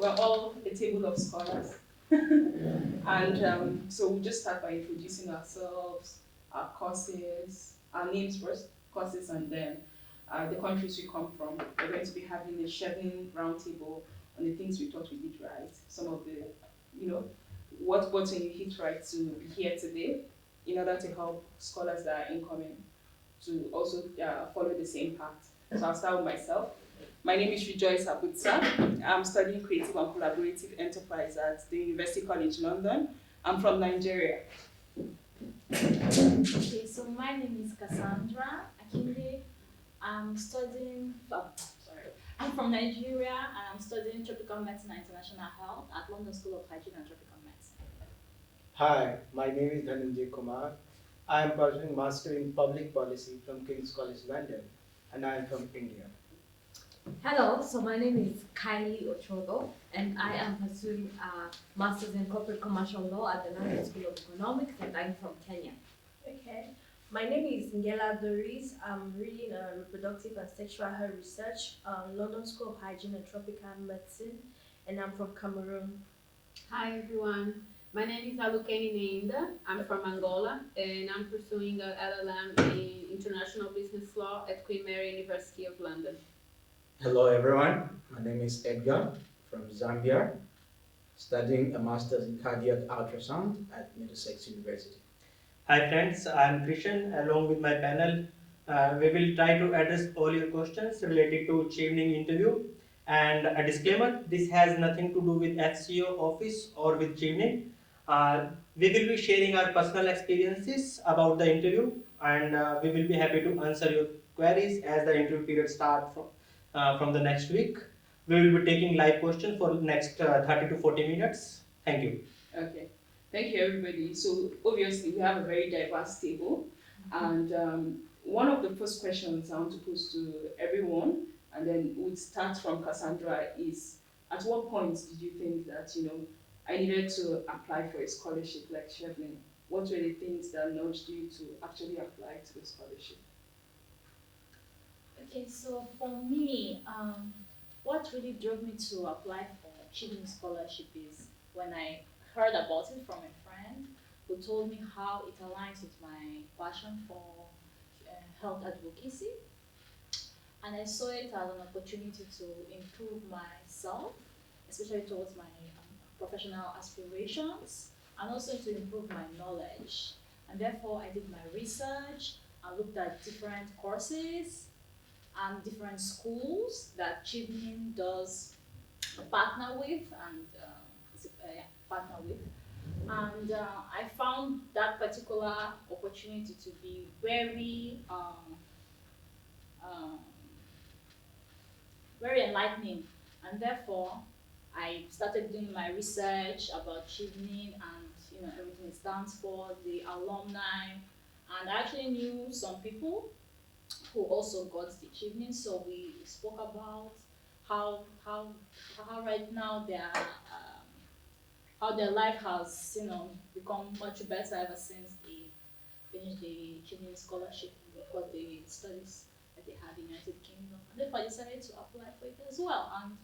we're all a table of scholars. And so we'll just start by introducing ourselves, our courses, our names first, courses, and then the countries we come from. We're going to be having a Chevening roundtable on the things we thought we did right, some of the, what button you hit right to be here today, in order to help scholars that are incoming to also follow the same path. So I'll start with myself. My name is Rejoice Abutsa. I'm studying creative and collaborative enterprise at the University College London. I'm from Nigeria. Okay, so my name is Cassandra Akinde. I'm from Nigeria and I'm studying tropical medicine and international health at London School of Hygiene and Tropical Medicine. Hi, my name is Dhananjay Kumar. I am pursuing Master in Public Policy from King's College London, and I am from India. Hello, so my name is Kylie Ochogo, and I am pursuing a Master's in Corporate Commercial Law at the London School of Economics, and I'm from Kenya. Okay. My name is Ngela Doris. I'm reading reproductive and sexual health research, London School of Hygiene and Tropical Medicine, and I'm from Cameroon. Hi everyone, my name is Alukeni Neinda. I'm from Angola and I'm pursuing an LLM in International Business Law at Queen Mary University of London. Hello everyone, my name is Edgar from Zambia, studying a Master's in Cardiac Ultrasound at Middlesex University. Hi friends, I am Krishan. Along with my panel, we will try to address all your questions related to Chevening interview. And a disclaimer, this has nothing to do with FCO office or with Chevening. We will be sharing our personal experiences about the interview, and we will be happy to answer your queries as the interview period starts from the next week. We will be taking live questions for next 30 to 40 minutes. Thank you. Okay. Thank you, everybody. So obviously, we have a very diverse table, and one of the first questions I want to pose to everyone, and then we'll start from Cassandra, is at what point did you think that I needed to apply for a scholarship like Chevening? What were the things that nudged you to actually apply to the scholarship? Okay, so for me, what really drove me to apply for Chevening scholarship is when I heard about it from a friend who told me how it aligns with my passion for health advocacy. And I saw it as an opportunity to improve myself, especially towards my professional aspirations, and also to improve my knowledge. And therefore, I did my research, I looked at different courses and different schools that Chevening does partner with and partner with. And I found that particular opportunity to be very enlightening, and therefore I started doing my research about Chevening and everything it stands for, the alumni, and I actually knew some people who also got the Chevening, so we spoke about how right now how their life has become much better ever since they finished the Chevening scholarship and got the studies that they had in the United Kingdom. And therefore I decided to apply for it as well. And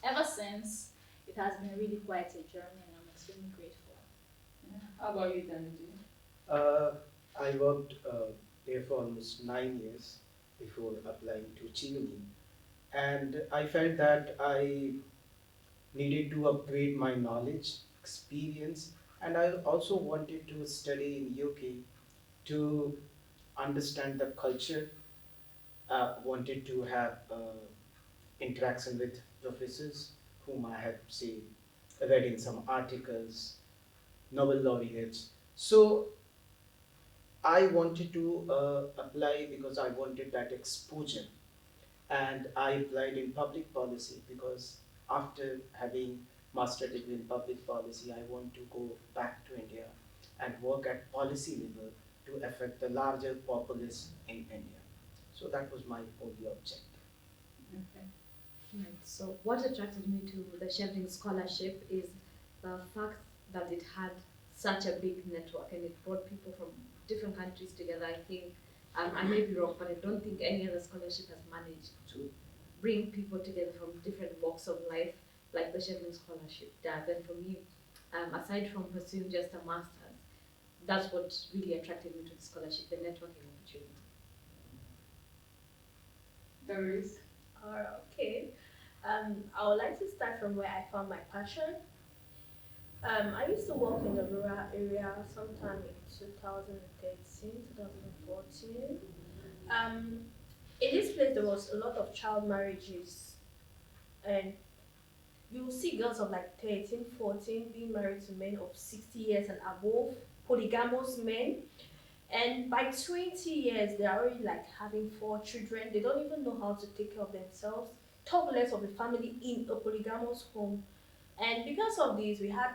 ever since, it has been really quite a journey and I'm extremely grateful. Yeah. How about you, Dhananjay? I worked there for almost 9 years before applying to Chevening, and I felt that I needed to upgrade my knowledge, experience, and I also wanted to study in UK to understand the culture. Wanted to have interaction with professors whom I had, say, read in some articles, Nobel laureates. So I wanted to apply because I wanted that exposure, and I applied in public policy because after having master degree in public policy, I want to go back to India and work at policy level to affect the larger populace in India. So that was my only objective. Okay. Right. So what attracted me to the Chevening scholarship is the fact that it had such a big network and it brought people from different countries together. I think I may be wrong, but I don't think any other scholarship has managed to bring people together from different walks of life like the Chevening scholarship does. And for me, aside from pursuing just a master's, that's what really attracted me to the scholarship, the networking opportunity. Doris? Okay. I would like to start from where I found my passion. I used to work in the rural area sometime in 2013, 2014. Um, in this place, there was a lot of child marriages, and you will see girls of like 13, 14 being married to men of 60 years and above, polygamous men. And by 20 years, they're already like having 4 children. They don't even know how to take care of themselves, talk less of a family in a polygamous home. And because of this, we had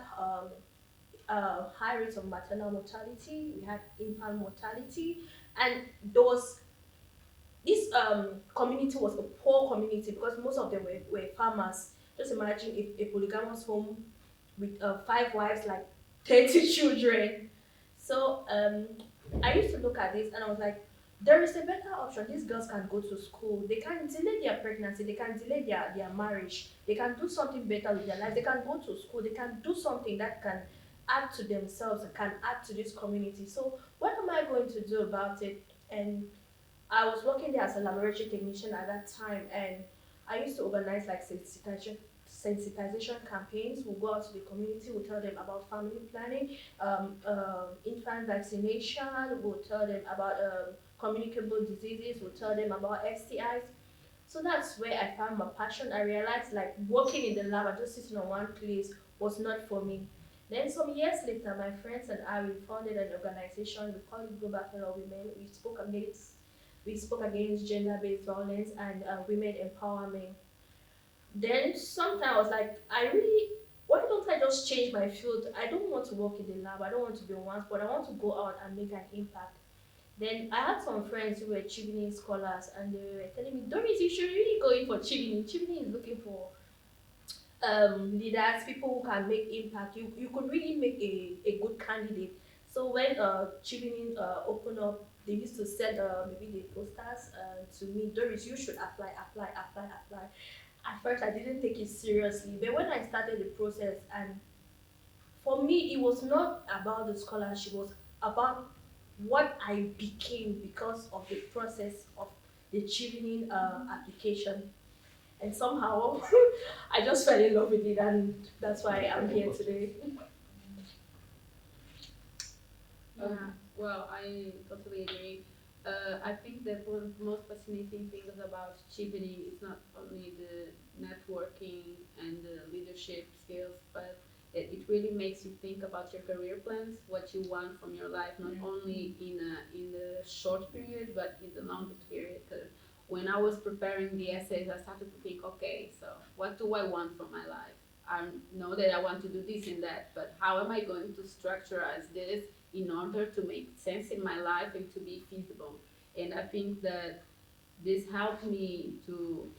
high rates of maternal mortality, we had infant mortality, and there was this community was a poor community because most of them were farmers. Just imagine if a polygamous home with 5 wives, like 30 children. So I used to look at this and I was like, there is a better option. These girls can go to school. They can delay their pregnancy. They can delay their marriage. They can do something better with their life. They can go to school. They can do something that can add to themselves, can add to this community. So what am I going to do about it? And I was working there as a laboratory technician at that time, and I used to organize like sensitization campaigns. We'll go out to the community, we'll tell them about family planning, infant vaccination, we'll tell them about communicable diseases, we'll tell them about STIs. So that's where I found my passion. I realized like working in the lab and just sitting on one place was not for me. Then some years later, my friends and I, we founded an organization. We called it Global Fellow Women. We spoke against gender-based violence and women empowerment. Then sometimes I was like, why don't I just change my field? I don't want to work in the lab. I don't want to be on one spot. I want to go out and make an impact. Then I had some friends who were Chevening scholars, and they were telling me, Doris, you should really go in for Chevening. Chevening is looking for leaders, people who can make impact. You could really make a good candidate. So when Chevening opened up, they used to send maybe the posters to me. Doris, you should apply, apply, apply, apply. At first, I didn't take it seriously, but when I started the process, and for me, it was not about the scholarship, it was about what I became because of the process of the Chevening application. And somehow, I just fell in love with it, and that's why I'm here today. Yeah, well, I totally agree. I think that one of the most fascinating things about Chevening is not only the networking and the leadership skills, but it really makes you think about your career plans, what you want from your life, not only in the short period, but in the longer period. 'Cause when I was preparing the essays, I started to think, okay, so what do I want from my life? I know that I want to do this and that, but how am I going to structurize this in order to make sense in my life and to be feasible? And I think that this helped me to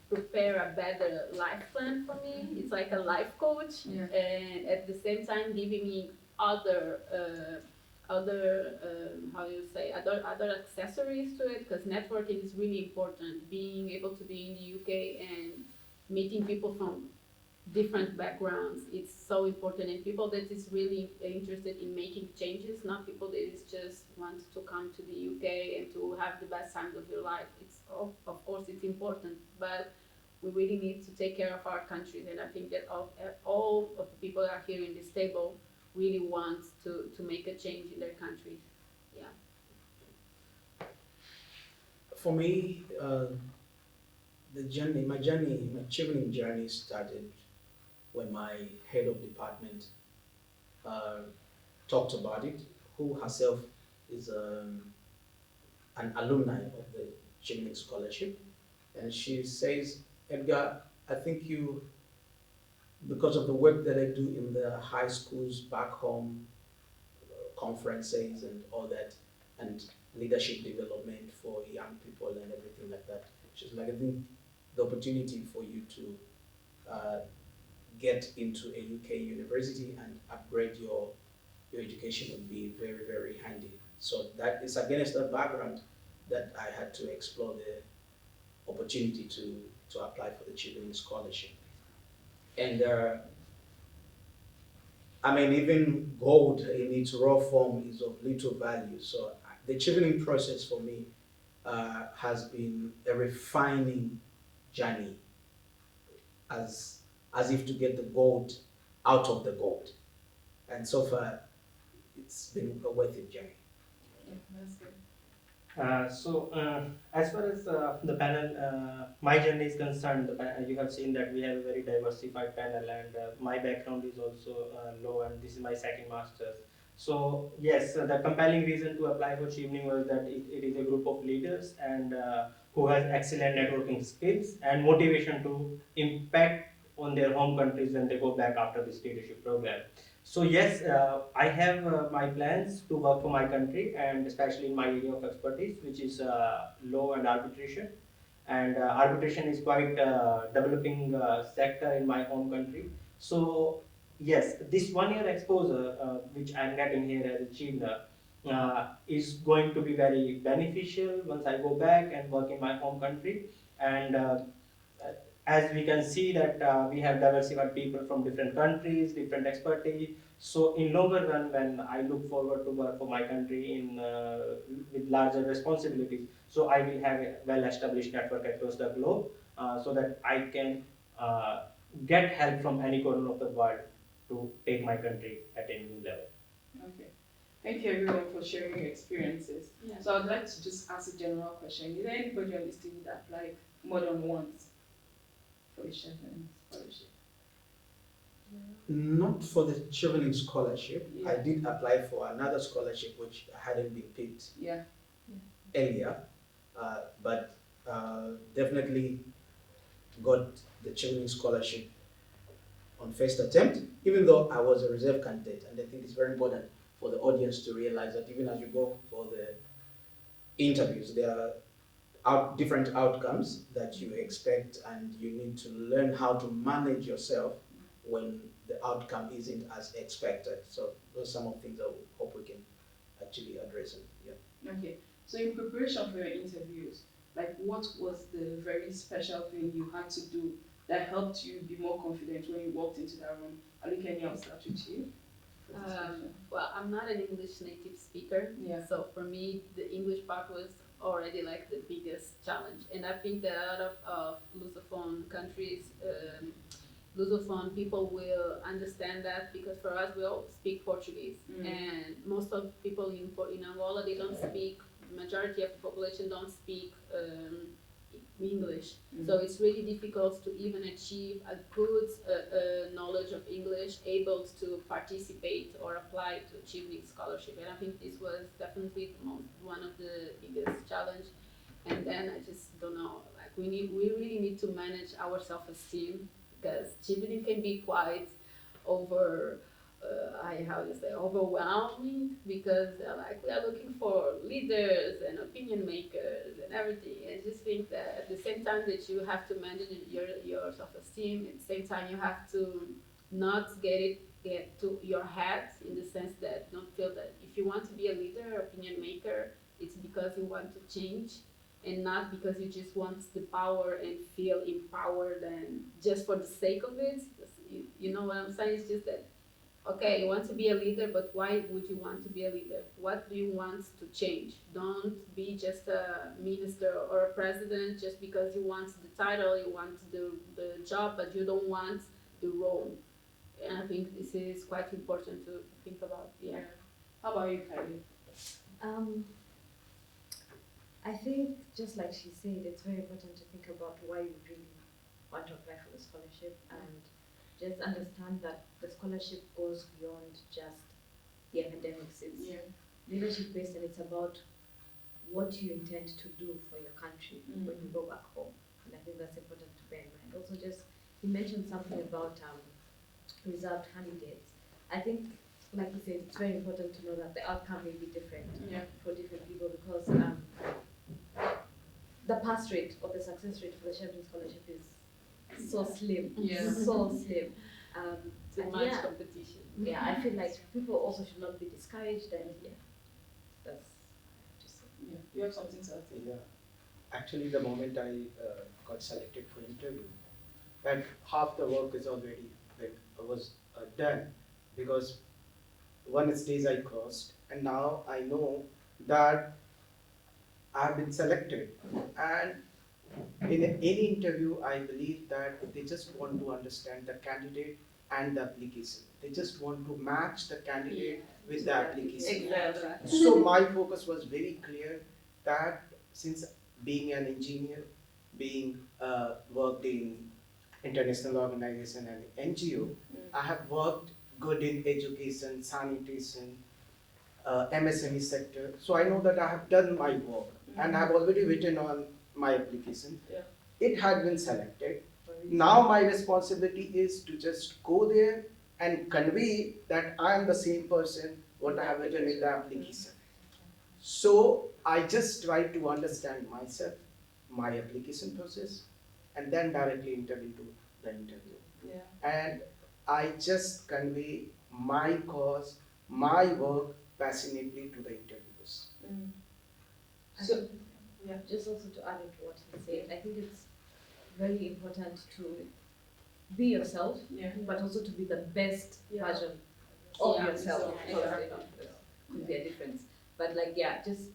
prepare a better life plan for me. It's like a life coach, Yeah. and at the same time giving me other how do you say other accessories to it, because networking is really important. Being able to be in the UK and meeting people from different backgrounds, it's so important, and people that is really interested in making changes, not people that is just want to come to the UK and to have the best times of your life. It's of course it's important, but we really need to take care of our countries, and I think that all of the people that are here in this table really want to make a change in their countries. Yeah. For me, my Chevening journey started when my head of department talked about it, who herself is an alumni of the Chevening Scholarship. And she says, Edgar, I think you, because of the work that I do in the high schools back home, conferences and all that, and leadership development for young people and everything like that. She's like, I think the opportunity for you to get into a UK university and upgrade your education would be very, very handy. So that is against that background that I had to explore the opportunity to apply for the Chevening scholarship. And I mean, even gold in its raw form is of little value. So the chevening process for me has been a refining journey, as if to get the gold out of the gold. And so far, it's been a worth it journey. Yeah, that's good. As far as the panel, my journey is concerned, you have seen that we have a very diversified panel, and my background is also law, and this is my second master's. So yes, the compelling reason to apply for Chevening was that it is a group of leaders and who has excellent networking skills and motivation to impact on their home countries when they go back after this leadership program. So yes, I have my plans to work for my country, and especially in my area of expertise, which is law and arbitration. And arbitration is quite developing sector in my home country. So yes, this 1 year exposure which I'm getting here as a Chivna is going to be very beneficial once I go back and work in my home country. And as we can see that we have diversified people from different countries, different expertise. So in longer run, when I look forward to work for my country in with larger responsibilities, so I will have a well-established network across the globe, so that I can uh, get help from any corner of the world to take my country at a new level. Okay. Thank you everyone for sharing your experiences. Yeah. So I'd like to just ask a general question. Is there anybody on this team that applied more than once for the Chevening scholarship? Not for the Chevening scholarship. Yeah. I did apply for another scholarship which hadn't been picked Yeah. earlier, but definitely got the Chevening scholarship on first attempt, even though I was a reserve candidate. And I think it's very important for the audience to realize that even as you go for the interviews, there are different outcomes that you expect, and you need to learn how to manage yourself when the outcome isn't as expected. So those are some of the things I hope we can actually address. Yeah. Okay. So in preparation for your interviews, like what was the very special thing you had to do that helped you be more confident when you walked into that room? Alikenya, I'll start with you. For this question. Well, I'm not an English native speaker, Yeah. so for me, the English part was already like the biggest challenge. And I think that a lot of Lusophone countries, Lusophone people will understand that, because for us, we all speak Portuguese. And most of people in Angola, they don't speak, the majority of the population don't speak English. So it's really difficult to even achieve a good knowledge of English, able to participate or apply to Chevening scholarship. And I think this was definitely one of the biggest challenge. And then I just don't know, like we really need to manage our self-esteem, because Chevening can be quite overwhelming, because like we are looking for leaders and opinion makers and everything. I just think that at the same time that you have to manage your self-esteem, at the same time you have to not get to your head, in the sense that don't feel that if you want to be a leader, opinion maker, it's because you want to change, and not because you just want the power and feel empowered and just for the sake of it. You know what I'm saying? It's just that, okay, you want to be a leader, but why would you want to be a leader? What do you want to change? Don't be just a minister or a president just because you want the title, you want the job, but you don't want the role. And I think this is quite important to think about. Yeah. How about you, Kylie? I think, just like she said, it's very important to think about why you really want to apply for the scholarship, and just understand that the scholarship goes beyond just the academics. It's leadership based, and it's about what you intend to do for your country when you go back home. And I think that's important to bear in mind. Also, just you mentioned something about reserved candidates. I think, like you said, it's very important to know that the outcome may be different for different people, because the pass rate or the success rate for the Chevening scholarship is so slim. So slim. Too and much competition. Yeah, I feel like people also should not be discouraged, and that's just Yeah. You have something to add? Yeah. Actually, the moment I got selected for interview, that half the work is already was done, because one stage I crossed, and now I know that I have been selected. And in any interview, I believe that they just want to understand the candidate and the application. They just want to match the candidate with the application. Exactly. So my focus was very clear that since being an engineer, being worked in international organization and NGO, I have worked good in education, sanitation, MSME sector. So I know that I have done my work and I have already written on my application. Yeah. It had been selected. Now my responsibility is to just go there and convey that I am the same person what I have written in the application. So I just try to understand myself, my application process, and then directly enter into the interview. Yeah. And I just convey my cause, my work passionately to the interviewers. So, yeah. Just also to add to what he said, I think it's very important to be yourself, Yeah. but also to be the best Yeah. version of Yeah, yourself. yeah, So exactly. could be a difference. But like, yeah, just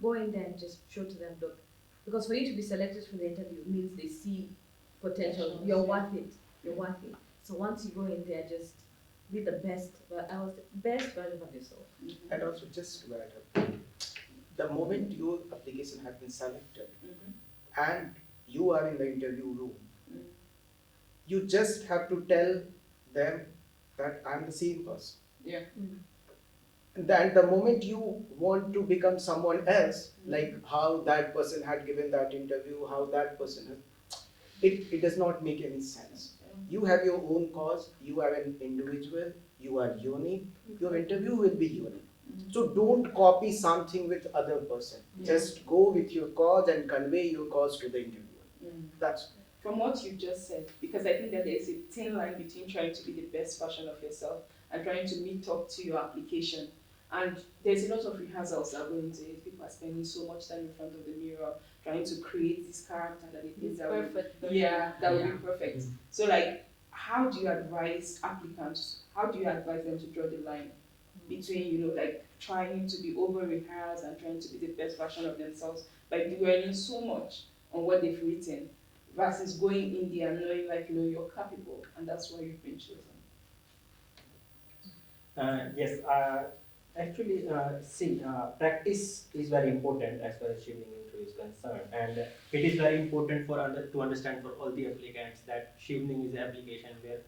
go in there and just show to them, look, because for you to be selected for the interview means they see potential. You're worth it. You're worth it. So once you go in there, just be the best. Best version of yourself. And also just to add up, the moment your application has been selected and you are in the interview room, you just have to tell them that I'm the same person. Yeah. And then the moment you want to become someone else, like how that person had given that interview, how that person has, it does not make any sense. You have your own cause, you are an individual, you are unique, your interview will be unique. So don't copy something with other person. Just go with your cause and convey your cause to the interviewer. That's From what you just said, because I think that there is a thin line between trying to be the best version of yourself and trying to meet up to your application. And there's a lot of rehearsals that go into it. People are spending so much time in front of the mirror trying to create this character that they think that Perfect. would, that would be perfect. So like, how do you advise applicants? How do you advise them to draw the line between, like trying to be over rehearsed and trying to be the best version of themselves by dwelling so much on what they've written versus going in there and knowing like, you're capable and that's why you've been chosen? Yes, actually, practice is very important as far as Chevening interview is concerned, and it is very important to understand for all the applicants that Chevening is an application where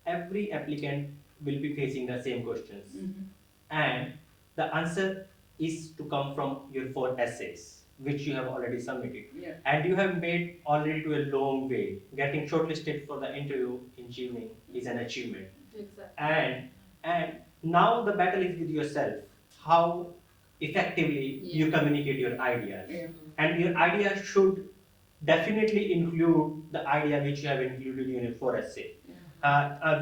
every applicant will be facing the same questions, and the answer is to come from your 4 essays, which you have already submitted, and you have made already to a long way. Getting shortlisted for the interview in Chevening is an achievement, Exactly. and now the battle is with yourself, how effectively you communicate your ideas. And your idea should definitely include the idea which you have included in your 4 essay.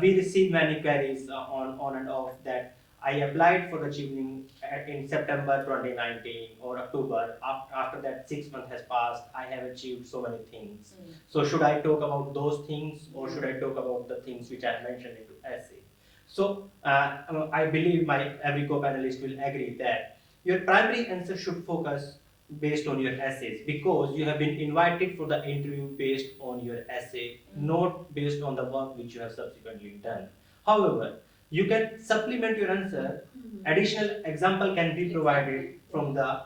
We receive many queries on and off that I applied for the Chevening in September 2019 or October. After that 6 months has passed, I have achieved so many things. So should I talk about those things or should I talk about the things which I mentioned in the essay? So I believe every co-panelist will agree that your primary answer should focus based on your essays because you have been invited for the interview based on your essay, not based on the work which you have subsequently done. However, you can supplement your answer. Additional example can be provided from the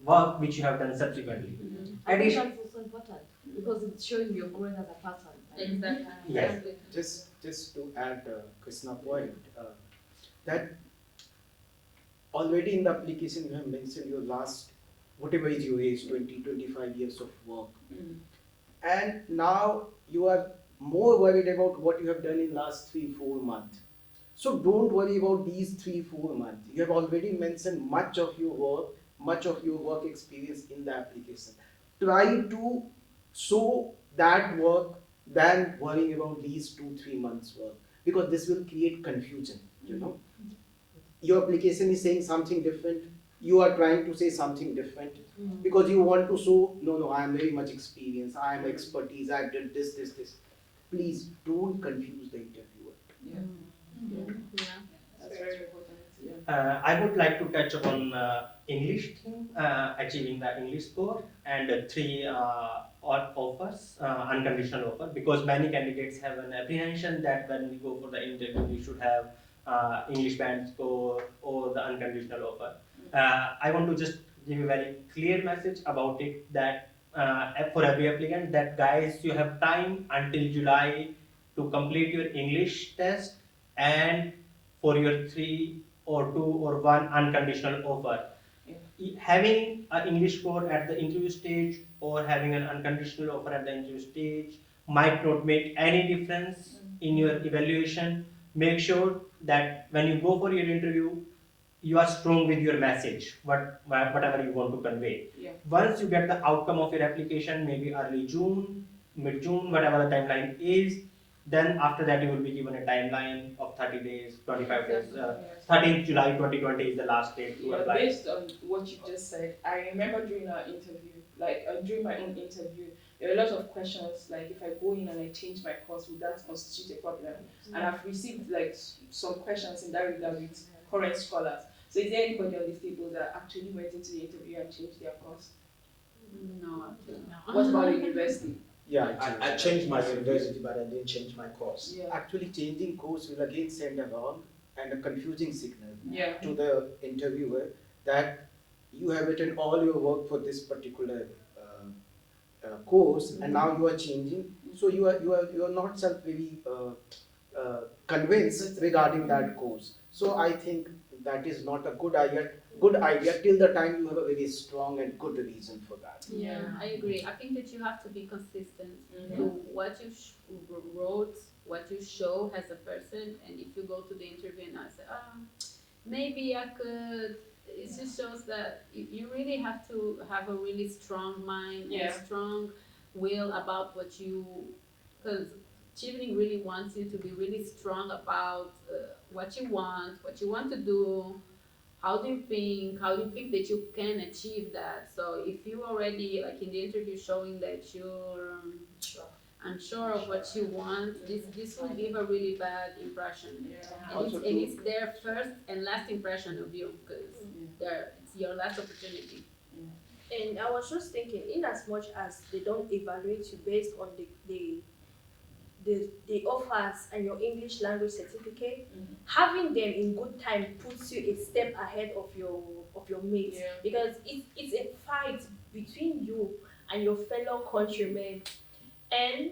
work which you have done subsequently. I think that's also important because it's showing you're growing as a person. Exactly. Yes. just to add Krishna point, that already in the application you have mentioned your last, whatever is your age, 20, 25 years of work. And now you are more worried about what you have done in last 3-4 months. So don't worry about these 3-4 months. You have already mentioned much of your work experience in the application. Try to show that work than worrying about these 2-3 months work, because this will create confusion. Your application is saying something different, you are trying to say something different because you want to show, no, I am very much experienced, I am expertise, I did this. please don't confuse the interviewer. Yeah. Yeah. That's very important. Yeah. I would like to touch upon English thing, achieving the English score, and three offers, unconditional offer, because many candidates have an apprehension that when we go for the interview, we should have English band score or the unconditional offer. I want to just give a very clear message about it that for every applicant that guys, you have time until July to complete your English test and for your three or two or one unconditional offer. Having an English score at the interview stage or having an unconditional offer at the interview stage might not make any difference in your evaluation. Make sure that when you go for your interview, you are strong with your message, whatever you want to convey. Yeah. Once you get the outcome of your application, maybe early June, mid June, whatever the timeline is, then after that you will be given a timeline of 30 days, 25 days. 13th July 2020 is the last date to Yeah, apply. based on what you just said, I remember during our interview, like during my own interview, there were a lot of questions like if I go in and I change my course, would that constitute a problem? And I've received like some questions in that regard with current scholars. So is there anybody on this table that actually went into the interview and changed their course? No, actually. What about university? Yeah, I changed my university, but I didn't change my course. Yeah. Actually, changing course will again send a wrong and a confusing signal Yeah. to the interviewer that you have written all your work for this particular course, and now you are changing. So you are not very convinced regarding that course. So I think that is not a good idea. Good idea till the time you have a very strong and good reason for that. Yeah, I agree. I think that you have to be consistent Mhm. to what you wrote, what you show as a person, and if you go to the interview and I say, maybe I could, it just shows that you really have to have a really strong mind Yeah. and strong will about what you, because Chevening really wants you to be really strong about what you want to do. How do you think that you can achieve that? So if you already, like in the interview, showing that you're unsure of what you want, this will give a really bad impression. Yeah. And it's their first and last impression of you, because it's your last opportunity. And I was just thinking, in as much as they don't evaluate you based on the offers and your English language certificate, having them in good time puts you a step ahead of your mates. Yeah. Because it's a fight between you and your fellow countrymen. And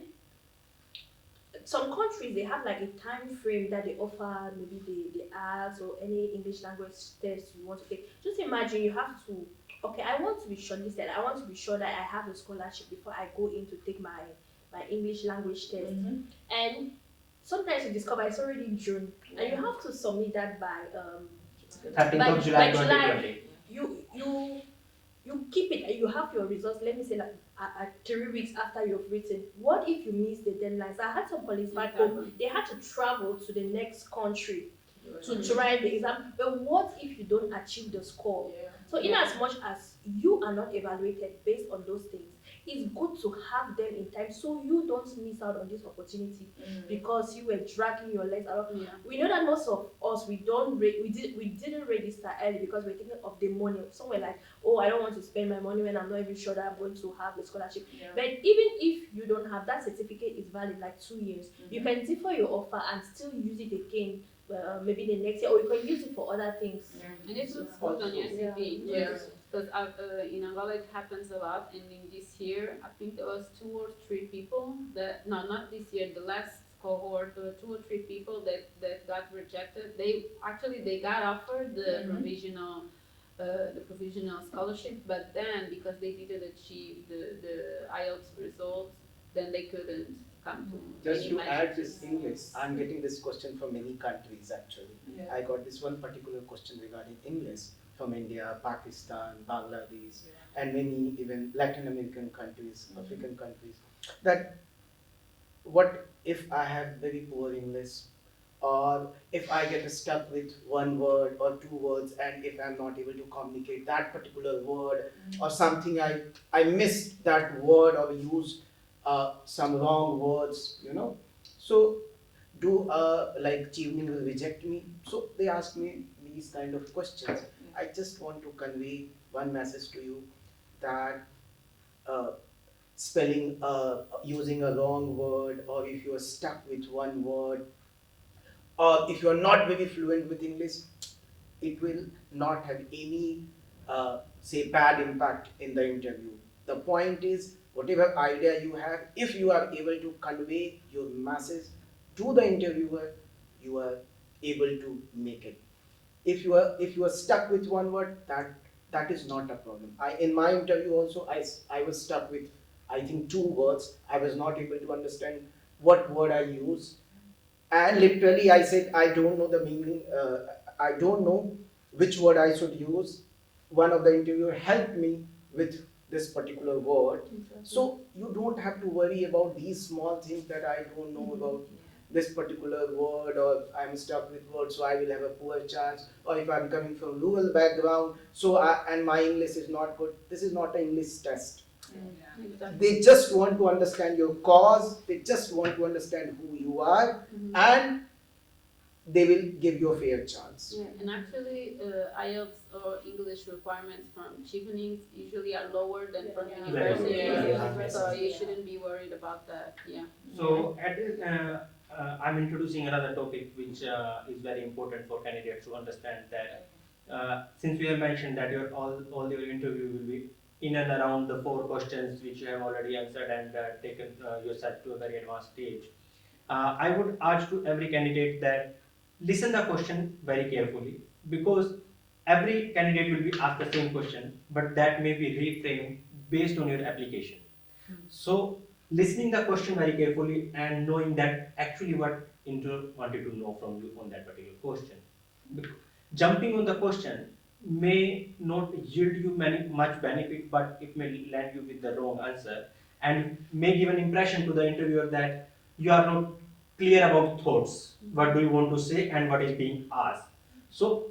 some countries, they have like a time frame that they offer, maybe the IELTS or any English language test you want to take. Just imagine you have to, okay, I want to be shortlisted. I want to be sure that I have a scholarship before I go in to take my English language test. And sometimes you discover it's already June, and you have to submit that by 13th of July by July. 2020. You keep it, and you have your results. Let me say like 3 weeks after you've written. What if you miss the deadlines? I had some colleagues back home. They had to travel to the next country to write the exam. But what if you don't achieve the score? Yeah. So in as much as you are not evaluated based on those things, it's good to have them in time so you don't miss out on this opportunity because you were dragging your legs out. Yeah. We know that most of us we didn't register early because we're thinking of the money. Some were like, oh, I don't want to spend my money when I'm not even sure that I'm going to have the scholarship. Yeah. But even if you don't have that certificate, is valid like 2 years. You can defer your offer and still use it again. Maybe the next year, or you can use it for other things. And it looks good on your CV. Yeah. Because in Angola it happens a lot, and in this year I think there was 2 or 3 people not this year, the last cohort, there were 2 or 3 people that got rejected. They got offered the provisional scholarship, but then because they didn't achieve the IELTS results, then they couldn't come to. Just to any add matches. this English, I'm getting this question from many countries actually. Yeah. I got this one particular question regarding English from India, Pakistan, Bangladesh, and many even Latin American countries, African countries. That what if I have very poor English, or if I get stuck with one word or 2 words, and if I'm not able to communicate that particular word or something, I missed that word or used some wrong words, So do like Chevening will reject me? So they ask me these kind of questions. I just want to convey one message to you that uh, spelling, using a wrong word, or if you are stuck with one word, or if you are not very fluent with English, it will not have any, say, bad impact in the interview. The point is, whatever idea you have, if you are able to convey your message to the interviewer, you are able to make it. If you are stuck with one word, that is not a problem. In my interview also, I was stuck with, I think, two words. I was not able to understand what word I used, and literally I said I don't know the meaning, I don't know which word I should use. One of the interviewer helped me with this particular word. So you don't have to worry about these small things that I don't know about this particular word, or I'm stuck with words, so I will have a poor chance, or if I'm coming from rural background, and my English is not good. This is not an English test. Exactly. They just want to understand your cause, they just want to understand who you are, and they will give you a fair chance. Yeah, and actually, IELTS or English requirements from Chevening usually are lower than from universities, Yeah. so you shouldn't be worried about that. Yeah. So I'm introducing another topic which is very important for candidates to understand that since we have mentioned that all your interview will be in and around the 4 questions which you have already answered and taken yourself to a very advanced stage. I would urge to every candidate that listen the question very carefully, because every candidate will be asked the same question, but that may be reframed based on your application. So listening the question very carefully and knowing that actually what interviewer wanted to know from you on that particular question. Jumping on the question may not yield you much benefit, but it may land you with the wrong answer and may give an impression to the interviewer that you are not clear about thoughts. What do you want to say and what is being asked? So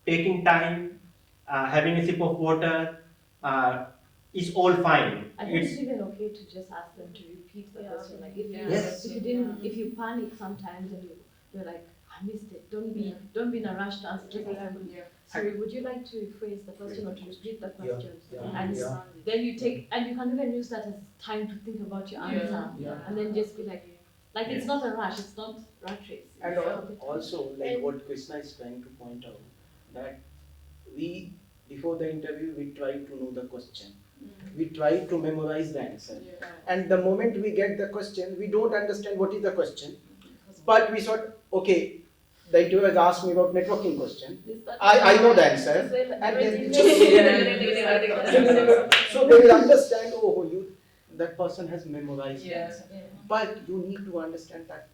taking time, having a sip of water uh, is all fine. I think it's even okay to just ask them to repeat the question. Like if you Yes. if you panic sometimes and you're like, I missed it. Don't be in a rush to answer. Just ask them, sorry, would you like to rephrase the question or to repeat the question? And then you take, and you can even use that as time to think about your answer, and then just be like it's not a rush. It's not rat race. And also, like what Krishna is trying to point out, that we, before the interview, we try to know the question. We try to memorize the answer. And the moment we get the question, we don't understand what is the question. But we thought, okay, the interviewer has asked me about networking question. I know the answer. And then so they will understand, oh, that person has memorized the answer. But you need to understand that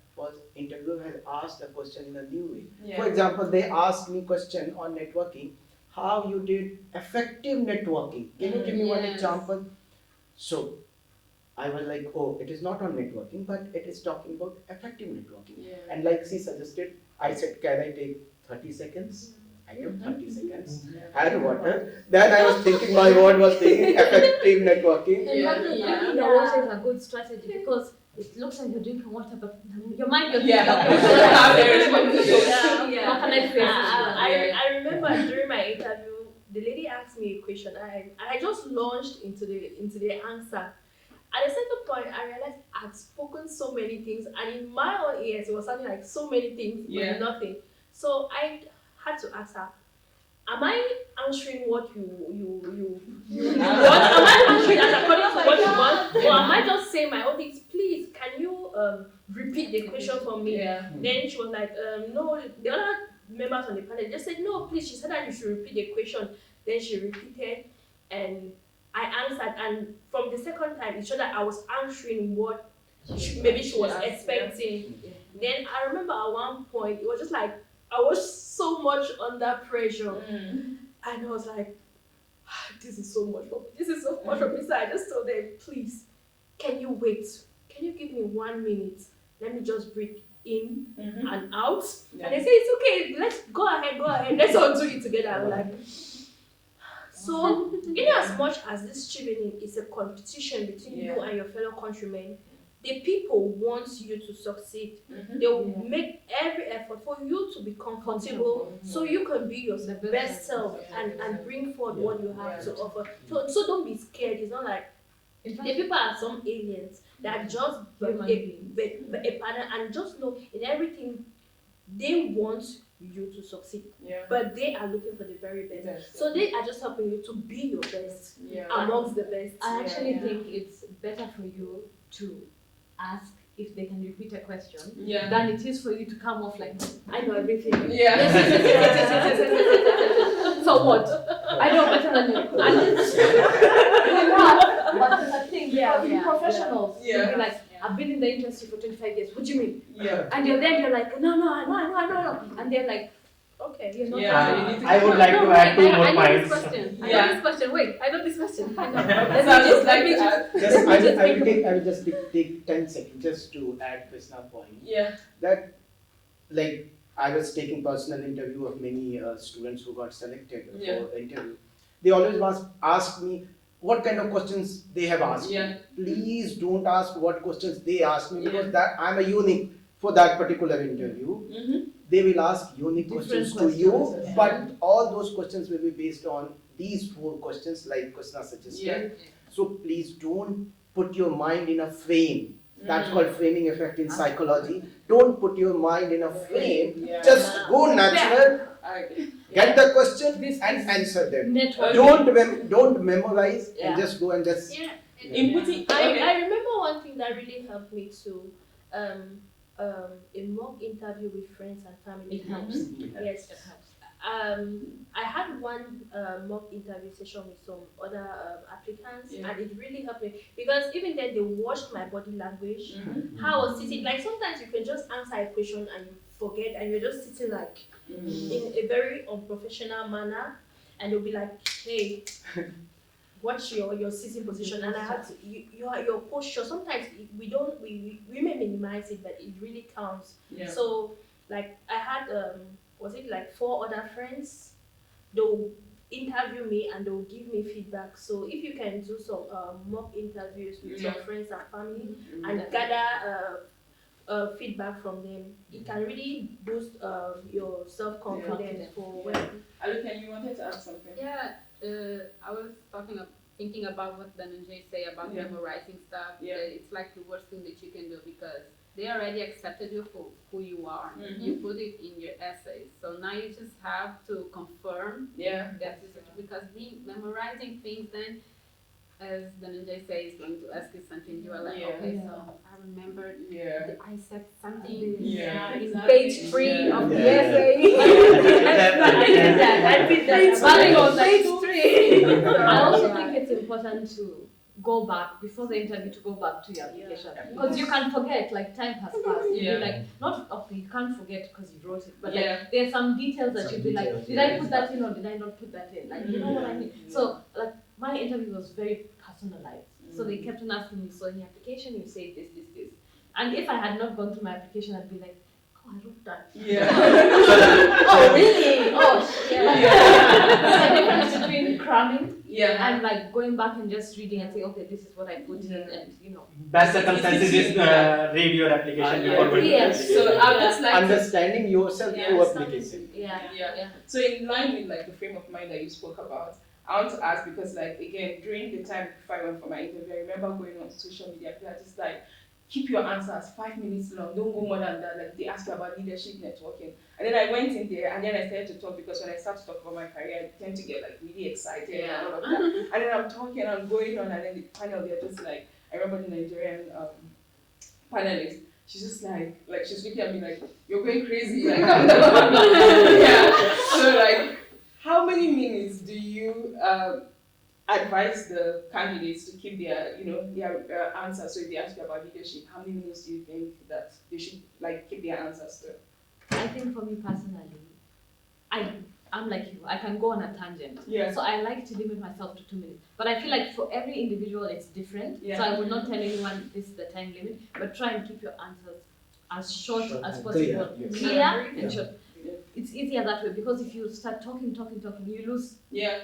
interviewer has asked the question in a new way. For example, they asked me question on networking, how you did effective networking. Can you give me one example? So I was like, oh, it is not on networking, but it is talking about effective networking. And like she suggested, I said, can I take 30 seconds? I took 30 seconds, had water. Then I was thinking, my word was taking effective networking. And drinking the water is a good strategy because it looks like you're drinking water, but your mind you're thinking how can I phrase it? I remember during my interview, the lady asked me a question, and I just launched into the answer. At a certain point, I realized I'd spoken so many things, and in my own ears, it was sounding like so many things, but nothing. So I had to ask her, am I answering what you want? Am I answering as according to what you want? Or am I just saying my own things? Please, can you repeat the question for me? Then she was like, no, the other members on the panel just said, no, please. She said that you should repeat the question. Then she repeated, and I answered. And from the second time, it showed that I was answering what maybe she was expecting. Then I remember at one point, it was just like, I was so much under pressure. And I was like, this is so much for me. This is so much for me. So I just told them, please, can you wait? Can you give me 1 minute? Let me just breathe in and out. And they say, it's okay. Let's go ahead. Let's all do it together. I'm like, so in as much as this Chevening is a competition between you and your fellow countrymen, the people want you to succeed. Mhm. They'll Yeah. make every effort for you to be comfortable, so you can be your The best self and bring forward what you have to offer. So don't be scared. It's not like In the fact, people are some aliens that are just Human beings. a partner, and just know in everything they want you to succeed, Yeah. but they are looking for the very best. Best. So they are just helping you to be your best Yeah. amongst the best. I actually Yeah. think it's better for you to ask if they can repeat a question Yeah. than it is for you to come off like, I know everything. Yeah. so what? I know better than you. And then but it's a thing, Yeah, because yeah, professionals, yeah. they'll be like, I've been in the industry for 25 years, what do you mean? Yeah. And you're there, you're like, no, I know. And they're like, Okay. you're not Yeah, telling you me. need to- I would like to add two more I know points. this question. I Yeah. know this question. Wait, I know this question. I know. So I just like to add. I will just take 10 seconds just to add Krishna's point. Yeah. That, like, I was taking personal interview of many students who got selected Yeah. for the interview. They always ask me what kind of questions they have asked. Yeah. Please don't ask what questions they ask me, because Yeah. that I'm a unique for that particular interview. Mm-hmm. They will ask unique Different questions to questions, you, yeah. but all those questions will be based on these 4 questions like Krishna suggested. Yeah. So please don't put your mind in a frame. That's Mm. called framing effect in psychology. Don't put your mind in a frame. Yeah. Just go natural, I- get the question This and is answer them. network. Don't memorize Yeah. and just go and just. Yeah. Inputting. Okay. I remember one thing that really helped me too. A mock interview with friends and family It helps. Yes. It helps. I had one mock interview session with some other applicants, Yeah. and it really helped me because even then they watched my body language, Mhm. how I was sitting. Like sometimes you can just answer a question and you forget, and you're just sitting like Mhm. in a very unprofessional manner, and they'll be like, "Hey, what's your sitting position?" And I had to your posture. Sometimes we may minimize it, but it really counts. Yeah. So like I had was it like 4 other friends? They'll interview me and they'll give me feedback. So if you can do some mock interviews with your Yeah. friends and family Mhm. and gather feedback from them, it can really boost your self-confidence for when. Aluka, you wanted to add something? Yeah, I was thinking about what Dhananjay say about Yeah. memorizing stuff. Yeah. It's like the worst thing that you can do because they already accepted you for who you are. Mhm. You put it in your essays. So now you just have to confirm Yeah. that is because memorizing things then, as Dhananjay says, is going to ask you something. You are like, Yeah. okay, Yeah. so I remember Yeah. I said something Yeah. in Exactly. page 3 Yeah. of the Yeah. essay. I did that. Page But it was three. page 3. I also think it's important to go back before the interview, to go back to your application, because you can forget, like time has passed. You'll Yeah. be like, not okay, you can't forget because you wrote it, but Yeah. like there's some details that Some you'll be like, details, did yeah, I put that in or did I not put that in? Like, you know what I mean? Yeah. So like my interview was very personalized. So they Mm. kept on asking me, so in your application you say this. And if I had not gone through my application, I'd be like, oh, I wrote that. Yeah. Oh, really? Oh, Yeah. There's a difference between cramming Yeah. and like going back and just reading and saying, okay, this is what I put in, and you know. Best circumstances is read your application Yeah. before going to the Yes. application. So I'd just like to. Understanding yourself Yeah. through application. Yeah. So in line with like the frame of mind that you spoke about, I want to ask because like again during the time before I went for my interview, I remember going on social media. People are just like, keep your answers 5 minutes long. Don't go more than that. Like they ask you about leadership networking, and then I went in there and then I started to talk because when I start to talk about my career, I tend to get like really excited and all of that. And then I'm talking, I'm going on, and then the panel they're just like, I remember the Nigerian panelist. She's just like she's looking at me like, you're going crazy. Like, yeah. So like, how many minutes do you advise the candidates to keep their answers? So if they ask you about leadership, how many minutes do you think that they should like keep their answers to? I think for me personally, I'm like you. I can go on a tangent. Yeah. So I like to limit myself to 2 minutes. But I feel like for every individual it's different. Yeah. So I would not tell anyone this is the time limit, but try and keep your answers as short Short as and possible. clear, yes. Clear and Yeah. short. It's easier that way because if you start talking, you lose Yeah.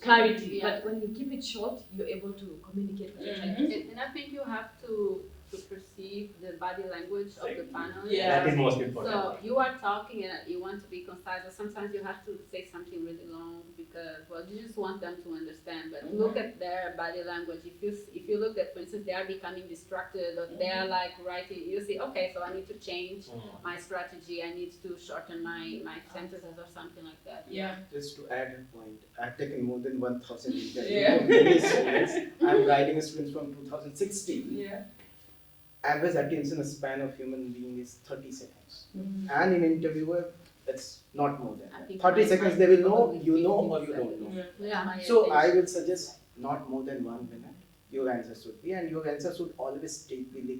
clarity. Yeah. But when you keep it short, you're able to communicate what you're trying to say. And I think you have to to perceive the body language of the panelists. Yeah. That is most important. So you are talking and you want to be concise, but sometimes you have to say something really long because, well, you just want them to understand. But look at their body language. If you look at, for instance, they are becoming distracted or they are like writing, you see, okay, so I need to change my strategy. I need to shorten my sentences or something like that. Yeah. Just to add a point, I've taken more than 1,000 interviews Yeah. of many students. I'm guiding students from 2016. Yeah. Average attention span of human being is 30 seconds. And in interviewer, it's not more I than think 30 mine- seconds. mine They will is know, probably you know, 15 or you don't know. Yeah. Yeah. My So I attention. will suggest not more than 1 minute. Your answer should be, and your answer should always take the like,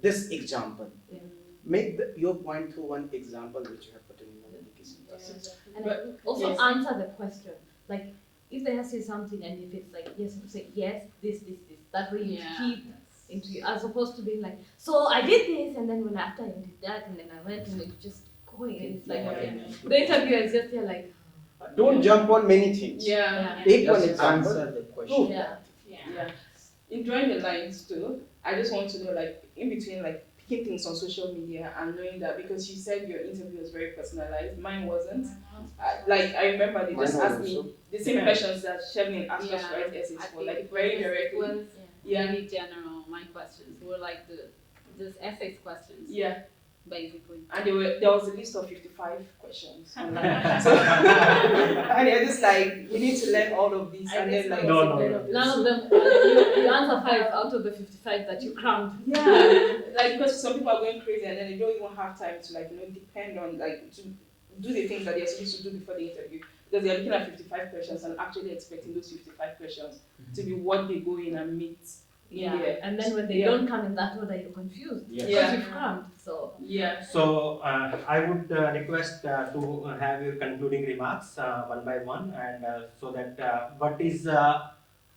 this example. Yeah. Make your point through one example which you have put in your application process. And But- also yes. answer the question. Like, if they have said something and if it's like, yes, you say yes, this. That way you Yeah. keep into you, as opposed to being like, so I did this and then when after I did that and then I went and it's just going and it's like, the interviewer is just there like, Don't jump on many things. Yeah. Take one Just example. answer the question. yeah. Yeah. In drawing the lines too, I just want to know, like, in between, like, picking things on social media and knowing that, because you said your interview was very personalized, mine wasn't. I remember they just Mine asked also. me the same questions that Chevening asked us to Yeah. write essays I for, think like, very it directly. was Yeah. really general. My questions were like just essays questions, Yeah. basically. And there was a list of 55 questions. online. So, and they're just like, we need to learn all of these, and then like, No. None of them, you answer 5 out of the 55 that you crammed. yeah, like, because some people are going crazy and then they don't even have time to, like, depend on, like, to do the things that they're supposed to do before the interview, because they're looking at 55 questions and actually expecting those 55 questions to be what they go in and meet in there. And then when they Yeah. don't come in that order, you're confused. Yes. Because Yeah. you've crammed, so. Yeah. So I would request to have your concluding remarks one by one, and so that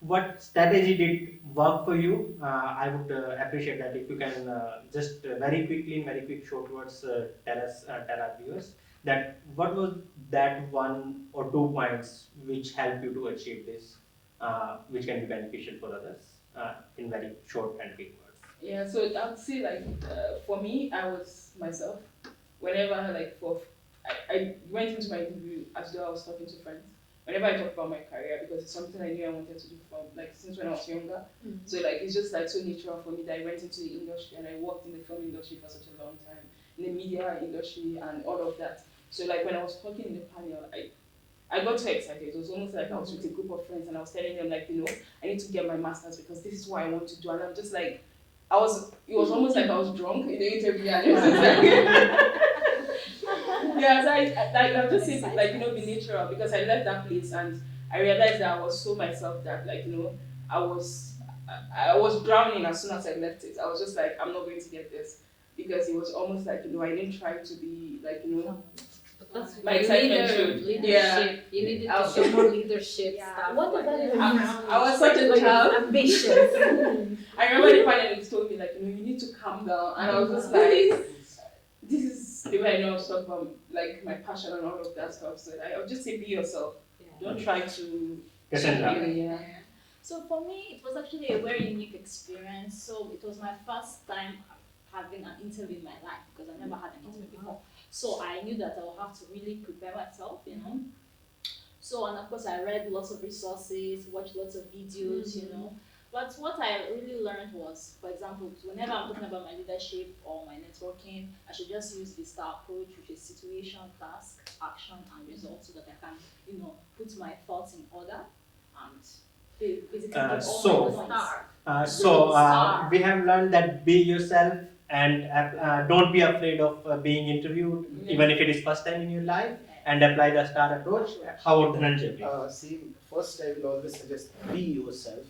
what strategy did work for you. I would appreciate that if you can just very quickly, in very quick short words, tell our viewers that what was that 1 or 2 points which helped you to achieve this, which can be beneficial for others, in very short and quick words. Yeah, so I would say, like, for me, I was myself. Whenever, like, I went into my interview as though I was talking to friends. Whenever I talk about my career, because it's something I knew I wanted to do from, like, since when I was younger. So, like, it's just, like, so natural for me that I went into the industry and I worked in the film industry for such a long time, in the media industry and all of that. So, like, when I was talking in the panel, I got so excited. It was almost like I was with a group of friends and I was telling them, like, I need to get my master's because this is what I want to do. And I'm just like, it was almost like I was drunk in the interview and it was just like, yeah, so I just say, like, be natural, because I left that place and I realized that I was so myself that, like, I was drowning as soon as I left it. I was just like, I'm not going to get this, because it was almost like, I didn't try to be like, But that's my excitement showed. Leadership. Yeah. You needed I to was- show more leadership Yeah. stuff. What like does that that. even I was such a child. ambitious. I remember the panelist told me, like, you need to calm down, and I was just like, this is the way I know I was talking about, like, my passion and all of that stuff. So I would just say, be yourself. Don't try to. Cassandra. Yeah. So for me, it was actually a very unique experience. So it was my first time having an interview in my life, because I never had an interview before. So I knew that I would have to really prepare myself. So, and of course, I read lots of resources, watched lots of videos. But what I really learned was, for example, whenever I'm talking about my leadership or my networking, I should just use the STAR approach, which is situation, task, action, and result, so that I can, put my thoughts in order and basically get all so- my points. We have learned that be yourself and don't be afraid of being interviewed, even if it is first time in your life, and apply the STAR approach. How about Dhananjay, please? See, first I will always suggest be yourself,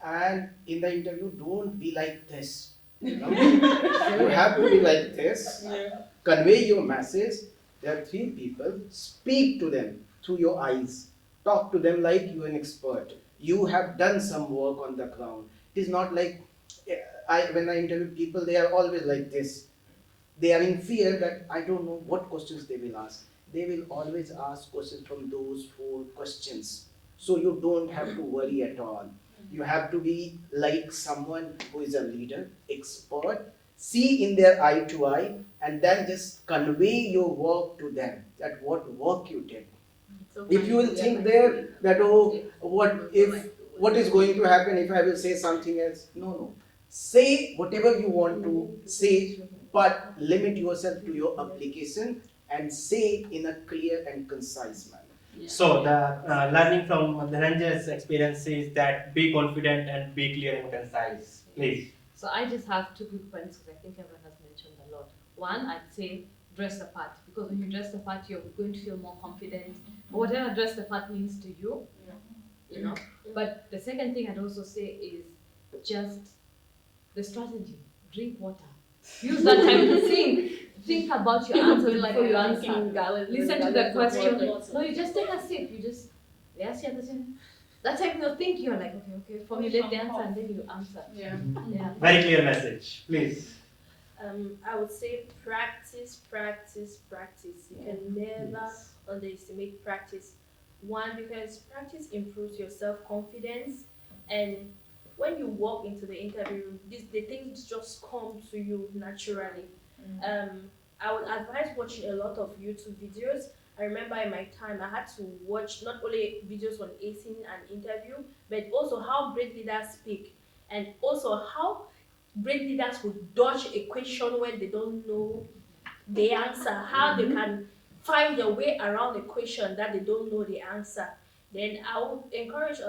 and in the interview, don't be like this. You have to be like this. Yeah. Convey your message. There are 3 people. Speak to them through your eyes. Talk to them like you are an expert. You have done some work on the ground. It is not like when I interview people, they are always like this. They are in fear that I don't know what questions they will ask. They will always ask questions from those 4 questions. So you don't have to worry at all. You have to be like someone who is a leader, expert, see in their eye to eye, and then just convey your work to them, that what work you did. If you will think there that, oh, what is going to happen if I will say something else? No, no. Say whatever you want to say, but limit yourself to your application and say in a clear and concise manner. So the learning from Dhananjay's experience is that be confident and be clear and concise. Please. So I just have two quick points because I think everyone has mentioned a lot. One, I'd say dress the part, because when you dress the part, you're going to feel more confident. Or whatever dress the part means to you, you know. But the second thing I'd also say is just the strategy. Drink water. Use that time to think. Think about your answer before you answer. Listen to the question. No, you just take a sip. You just yes, yeah, that time you'll think, you're like, okay, formulate the answer and then you answer. Yeah. Yeah. Very clear message, please. I would say practice. You can never underestimate practice. One, because practice improves your self-confidence, and when you walk into the interview room, the things just come to you naturally. I would advise watching a lot of YouTube videos. I remember in my time I had to watch not only videos on acing an interview, but also how great leaders speak, and also how great leaders would dodge a question when they don't know the answer, how they can find their way around a question that they don't know the answer. Then I would encourage